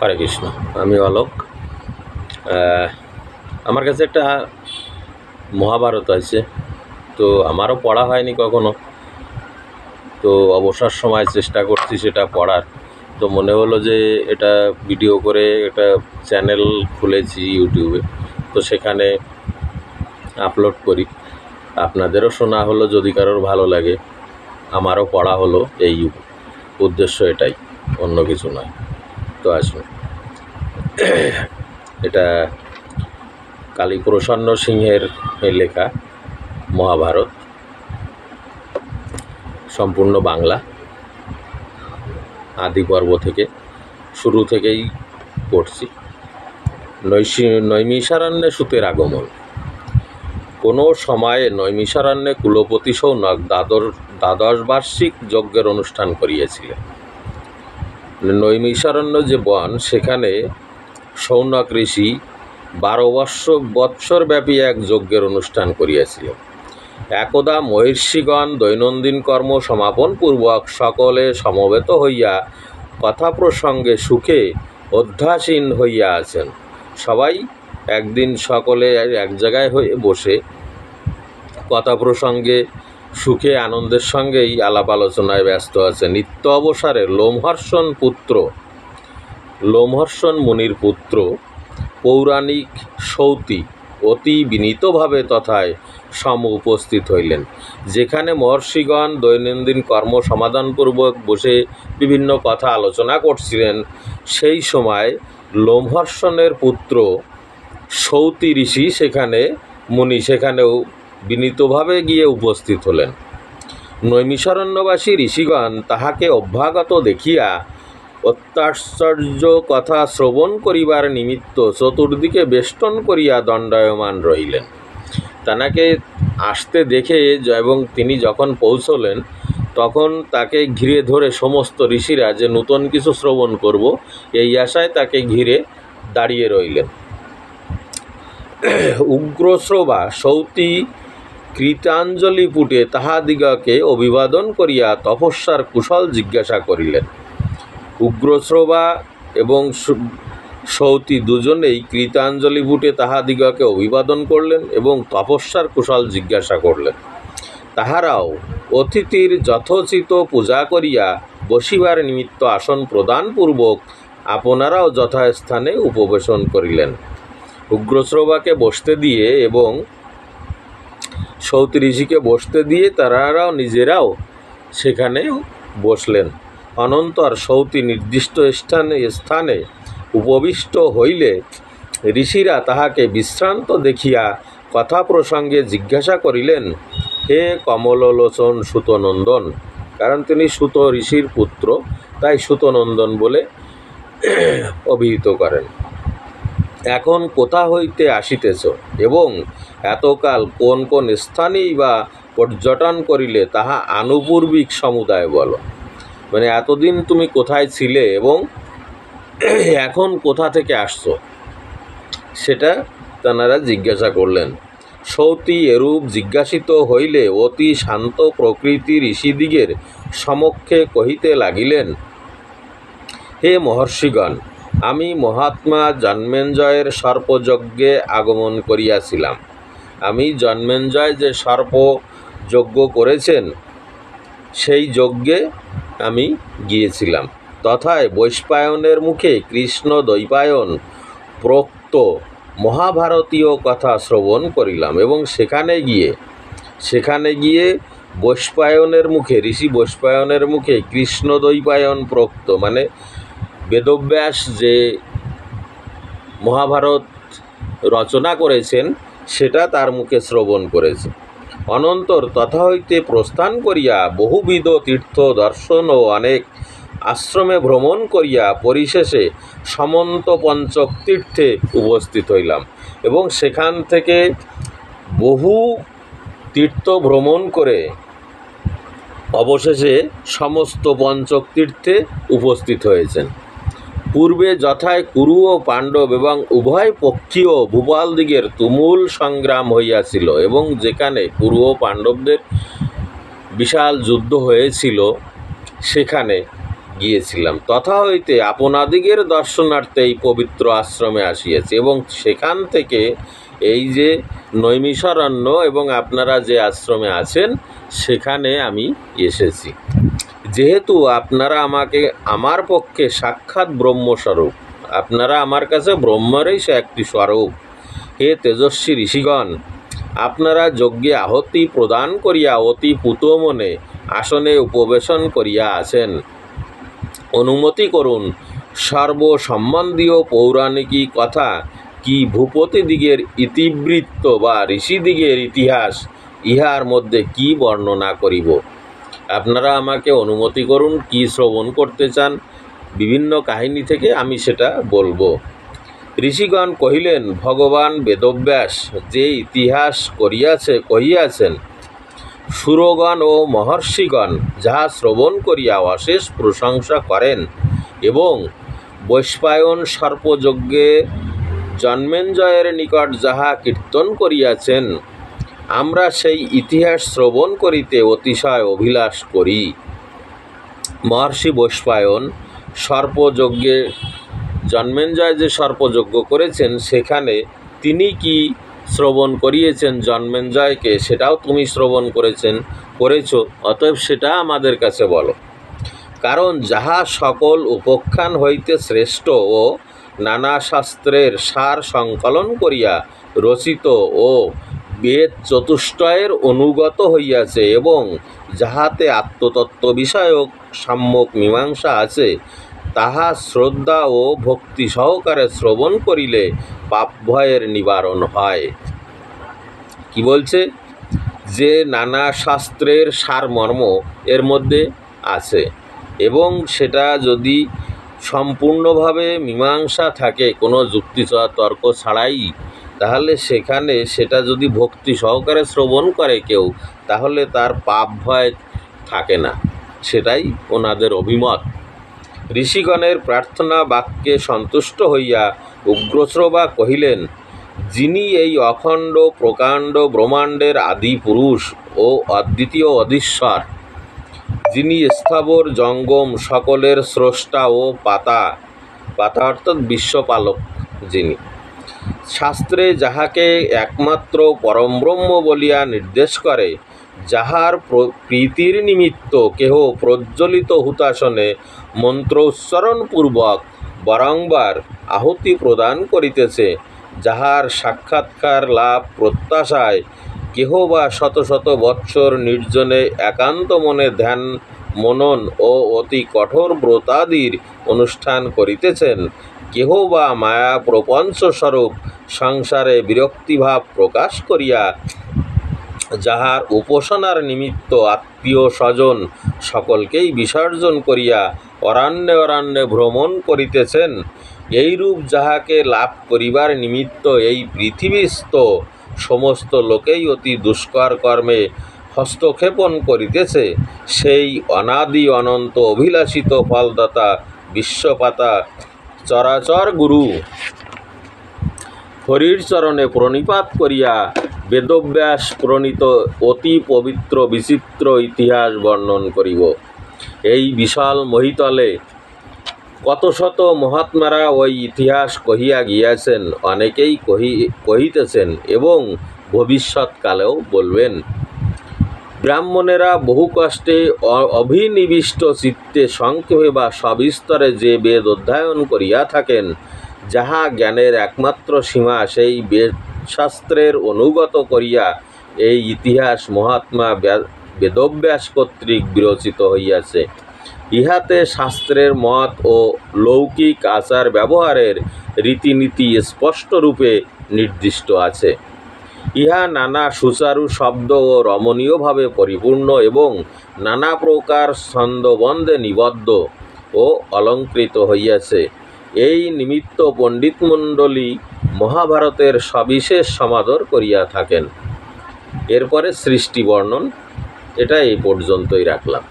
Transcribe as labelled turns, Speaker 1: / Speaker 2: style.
Speaker 1: হরে কৃষ্ণ। আমি অলোক। আমার কাছে একটা মহাভারত আছে, তো আমারও পড়া হয়নি কখনো, তো অবসর সময় চেষ্টা করছি সেটা পড়ার। তো মনে হলো যে এটা ভিডিও করে একটা চ্যানেল খুলেছি ইউটিউবে, তো সেখানে আপলোড করি। আপনাদেরও শোনা হলো, যদি কারোর ভালো লাগে। আমারও পড়া হলো, এই উদ্দেশ্য এটাই, অন্য কিছু নয়। তো আসুন, এটা কালীপ্রসন্ন সিংহের লেখা মহাভারত, সম্পূর্ণ বাংলা, আদি পর্ব থেকে, শুরু থেকেই পড়ছি। নৈমিষারণ্যে সূতের আগমন। কোনো সময়ে নৈমিষারণ্যে কুলপতি সৌনক দ্বাদশ বার্ষিক যজ্ঞের অনুষ্ঠান করিয়েছিলেন। নৈমিষারণ্য যে বন, সেখানে সৌনক ঋষি 12 বৎসরব্যাপী এক যজ্ঞের অনুষ্ঠান করিয়াছিলেন। একদা মহর্ষিগণ দৈনন্দিন কর্ম সমাপনপূর্বক সকলে সমবেত হইয়া কথা প্রসঙ্গে সুখে অধ্যাসীন হইয়া আছেন। সবাই একদিন সকলে এক জায়গায় হয়ে বসে কথা প্রসঙ্গে সুখে আনন্দের সঙ্গেই আলাপ আলোচনায় ব্যস্ত আছে। নিত্য অবসরে লোমহর্ষণ মুনির পুত্র পৌরাণিক সৌতি অতি বিনীতভাবে তথায় উপস্থিত হইলেন। যেখানে মহর্ষিগণ দৈনন্দিন কর্ম সমাধানপূর্বক বসে বিভিন্ন কথা আলোচনা করছিলেন, সেই সময় লোমহর্ষণের পুত্র সৌতি ঋষি সেখানেও বিনীতভাবে গিয়ে উপস্থিত হলেন। নৈমিষারণ্যবাসী ঋষিগণ তাহাকে অভ্যাগত দেখিয়া অত্যাশ্চর্য কথা শ্রবণ করিবার নিমিত্ত চতুর্দিকে বেষ্টন করিয়া দণ্ডায়মান রহিলেন। তাকে আসতে দেখে এবং তিনি যখন পৌঁছলেন, তখন তাকে ঘিরে ধরে সমস্ত ঋষিরা যে নূতন কিছু শ্রবণ করব, এই আশায় তাকে ঘিরে দাঁড়িয়ে রইলেন। উগ্রশ্রবা সৌতি কৃতাঞ্জলি পুটে তাহাদিগকে অভিবাদন করিয়া তপস্যার কুশল জিজ্ঞাসা করিলেন। উগ্রশ্রবা এবং সৌতি দুজনেই কৃতাঞ্জলি পুটে তাহাদিগকে অভিবাদন করলেন এবং তপস্যার কুশল জিজ্ঞাসা করলেন। তাহারাও অতিথির যথোচিত পূজা করিয়া বসিবার নিমিত্ত আসন প্রদানপূর্বক আপনারাও যথাস্থানে উপবেশন করিলেন। উগ্রশ্রবাকে বসতে দিয়ে এবং সৌতি ঋষিকে বসতে দিয়ে তারাও নিজেরাও সেখানে বসলেন। অনন্তর সৌতি নির্দিষ্ট স্থানে উপবিষ্ট হইলে ঋষিরা তাহাকে বিশ্রান্ত দেখিয়া কথা প্রসঙ্গে জিজ্ঞাসা করিলেন, হে কমললোচন সুতনন্দন, কারণ তিনি সুত ঋষির পুত্র, তাই সুতনন্দন বলে অভিহিত করেন, এখন কোথা হইতে আসিতেছ এবং এতকাল কোন কোন স্থানেই বা পর্যটন করিলে তাহা আনুপূর্বিক সমুদায় বলো। মানে এতদিন তুমি কোথায় ছিলে এবং এখন কোথা থেকে আসছো, সেটা তাঁরা জিজ্ঞাসা করলেন। সৌতি এরূপ জিজ্ঞাসিত হইলে অতি শান্ত প্রকৃতির ঋষিদিগের সমক্ষে কহিতে লাগিলেন, হে মহর্ষিগণ, আমি মহাত্মা জন্মেঞ্জয়ের সর্পযজ্ঞে আগমন করিয়াছিলাম। আমি জন্মেঞ্জয় যে সর্প যজ্ঞ করেছেন, সেই যজ্ঞে আমি গিয়েছিলাম। তথায় বৈশম্পায়নের মুখে কৃষ্ণ দ্বৈপায়ন প্রোক্ত মহাভারতীয় কথা শ্রবণ করিলাম এবং সেখানে গিয়ে বৈশম্পায়নের মুখে, ঋষি বৈশম্পায়নের মুখে কৃষ্ণ দ্বৈপায়ন প্রোক্ত মানে বেদব্যাস যে মহাভারত রচনা করেছেন, সেটা তার মুখে শ্রবণ করেছে। অনন্তর তথা হইতে প্রস্থান করিয়া বহুবিধ তীর্থ দর্শন ও অনেক আশ্রমে ভ্রমণ করিয়া পরিশেষে সমন্ত পঞ্চক তীর্থে উপস্থিত হইলাম এবং সেখান থেকে বহু তীর্থ ভ্রমণ করে অবশেষে সমস্ত পঞ্চক তীর্থে উপস্থিত হয়েছেন। পূর্বে যথায় কুরু ও পাণ্ডব এবং উভয় পক্ষীয় ভূপালদিগের তুমুল সংগ্রাম হইয়াছিল এবং যেখানে কুরু ও পাণ্ডবদের বিশাল যুদ্ধ হয়েছিল, সেখানে গিয়েছিলাম, তথা হইতে আপনাদিগের দর্শনার্থে এই পবিত্র আশ্রমে আসিয়াছি এবং সেখান থেকে এই যে নৈমিষারণ্য এবং আপনারা যে আশ্রমে আছেন সেখানে আমি এসেছি। যেহেতু আপনারা আমাকে আমার পক্ষে সাক্ষাৎ ব্রহ্মস্বরূপ, আপনারা আমার কাছে ব্রহ্মেরই সে একটি স্বরূপ। হে তেজস্বী ঋষিগণ, আপনারা যজ্ঞে আহতি প্রদান করিয়া অতি পুতমনে আসনে উপবেশন করিয়া আছেন। অনুমতি করুন, সর্বসম্বন্ধীয় পৌরাণিকী কথা কি ভূপতিদিগের ইতিবৃত্ত বা ঋষিদিগের ইতিহাস ইহার মধ্যে কি বর্ণনা করিব। আপনারা আমাকে অনুমতি করুন, কি শ্রবণ করতে চান বিভিন্ন কাহিনী থেকে আমি সেটা বলবো। ঋষিগণ কহিলেন, ভগবান বেদব্যাস যে ইতিহাস কহিয়াছেন, সুরগণ ও মহর্ষিগণ যাহা শ্রবণ করিয়া অশেষ প্রশংসা করেন এবং বৈশ্বায়ন সর্পযজ্ঞে জন্মেঞ্জয়ের নিকট যাহা কীর্তন করিয়াছেন, আমরা সেই ইতিহাস শ্রবণ করিতে অতিশয় অভিলাষ করি। মহর্ষি বৈশ্বায়ন সর্পযজ্ঞে জন্মেঞ্জয় যে সর্পযজ্ঞ করেছেন সেখানে তিনি কি শ্রবণ করিয়েছেন জন্মেঞ্জয়কে, সেটাও তুমি শ্রবণ করেছ, অতএব সেটা আমাদের কাছে বলো। কারণ যাহা সকল উপাখ্যান হইতে শ্রেষ্ঠ ও নানা শাস্ত্রের সার সংকলন করিয়া রচিত ও বেদ চতুষ্টয়ের অনুগত হইয়াছে এবং যাহাতে আত্মতত্ত্ব বিষয়ক সম্যক মীমাংসা আছে, তাহা শ্রদ্ধা ও ভক্তি সহকারে শ্রবণ করিলে পাপভয়ের নিবারণ হয়। কি বলছে? যে নানা শাস্ত্রের সারমর্ম এর মধ্যে আছে এবং সেটা যদি সম্পূর্ণভাবে মীমাংসা থাকে কোনো যুক্তি তর্ক ছাড়াই, তাহলে সেখানে সেটা যদি ভক্তি সহকারে শ্রবণ করে কেউ, তাহলে তার পাপ ভয় থাকে না। সেটাই ওনাদের অভিমত। ঋষিগণের প্রার্থনা বাক্যে সন্তুষ্ট হইয়া উগ্রশ্রবা কহিলেন, যিনি এই অখণ্ড প্রকাণ্ড ব্রহ্মাণ্ডের আদি পুরুষ ও অদ্বিতীয় অধীশ্বর, যিনি স্থাবর জঙ্গম সকলের স্রষ্টা ও পাতা অর্থাৎ বিশ্বপালক, যিনি শাস্ত্রে যাহাকে একমাত্র পরমব্রহ্ম বলিয়া নির্দেশ করে, যাহার প্রীতির নিমিত্ত কেহ প্রজ্বলিত হুতাসনে মন্ত্র উচ্চারণপূর্বক বারংবার আহুতি প্রদান করিতেছে, যাহার সাক্ষাৎকার লাভ প্রত্যাশায় কেহ বা শত শত বৎসর নির্জনে একান্ত মনে ধ্যান মনন ও অতি কঠোর ব্রতাদির অনুষ্ঠান করিতেছেন, কেহ বা মায়া প্রপঞ্চস্বরূপ সংসারে বিরক্তিভাব প্রকাশ করিয়া যাহার উপাসনার নিমিত্ত আত্মীয় স্বজন সকলকেই বিসর্জন করিয়া অরণ্যে অরণ্যে ভ্রমণ করিতেছেন, এইরূপ যাহাকে লাভ করিবার নিমিত্ত এই পৃথিবীস্থ সমস্ত লোকেই অতি দুষ্কর কর্মে হস্তক্ষেপণ করিতেছে, সেই অনাদি অনন্ত অভিলাষিত ফলদাতা বিশ্বপাতা চরাচর গুরু হরির চরণে প্রণিপাত করিয়া বেদব্যাস প্রণীত অতি পবিত্র বিচিত্র ইতিহাস বর্ণন করিব। এই বিশাল মহিতলে কত শত মহাত্মারা ওই ইতিহাস কহিয়া গিয়াছেন, অনেকেই কহিতেছেন এবং ভবিষ্যৎকালেও বলবেন। ব্রাহ্মণেরা বহু কষ্টে অভিনিবিষ্ট চিত্তে সংক্ষেপে বা সবিস্তরে যে বেদ অধ্যয়ন করিয়া থাকেন, যাহা জ্ঞানের একমাত্র সীমা, সেই বেদশাস্ত্রের অনুগত করিয়া এই ইতিহাস মহাত্মা বেদব্যাস কর্তৃক বিরচিত হইয়াছে। ইহাতে শাস্ত্রের মত ও লৌকিক আচার ব্যবহারের রীতিনীতি স্পষ্টরূপে নির্দিষ্ট আছে। ইহা নানা সুচারু শব্দ ও রমণীয়ভাবে পরিপূর্ণ এবং নানা প্রকার ছন্দবন্ধে নিবদ্ধ ও অলঙ্কৃত হইয়াছে। এই নিমিত্ত পণ্ডিতমণ্ডলী মহাভারতের সবিশেষ সমাদর করিয়া থাকেন। এরপরে সৃষ্টি বর্ণন, এটা এই পর্যন্তই রাখলাম।